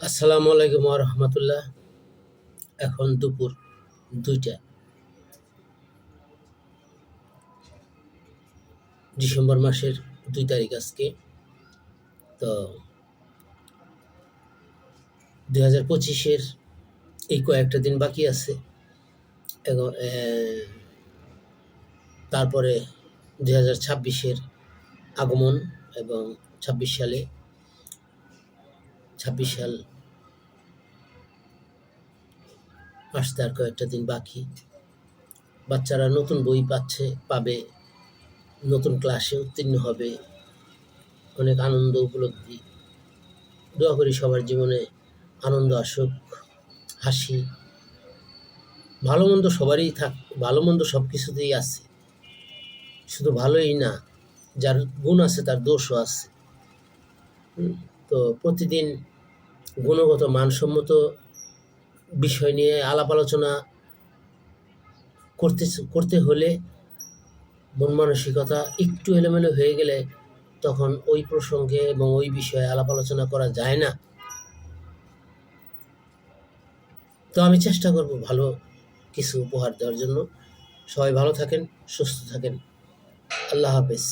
আসসালামু আলাইকুম রহমতুল্লাহ। এখন দুপুর 2টা, ডিসেম্বর মাসের 2 তারিখ আজকে। তো 2025-এর এই কয়েকটা দিন বাকি আছে। তারপরে 2026-এর আগমন, এবং 26 সাল আসতে আর কয়েকটা দিন বাকি। বাচ্চারা নতুন বই পাবে, নতুন ক্লাসে উত্তীর্ণ হবে, অনেক আনন্দ উপলব্ধি। দোয়া করি সবার জীবনে আনন্দ আসুক, হাসি, ভালো মন্দ সবারই ভালো মন্দ সব কিছুতেই আছে, শুধু ভালোই না, যার গুণ আছে তার দোষও আছে। তো প্রতিদিন গুণগত মানসম্মত বিষয় নিয়ে আলাপ আলোচনা করতে হলে মন মানসিকতা একটু এলোমেলো হয়ে গেলে তখন ওই প্রসঙ্গে এবং ওই বিষয়ে আলাপ আলোচনা করা যায় না। তো আমি চেষ্টা করব ভালো কিছু উপহার দেওয়ার জন্য। সবাই ভালো থাকেন, সুস্থ থাকেন। আল্লাহ হাফেজ।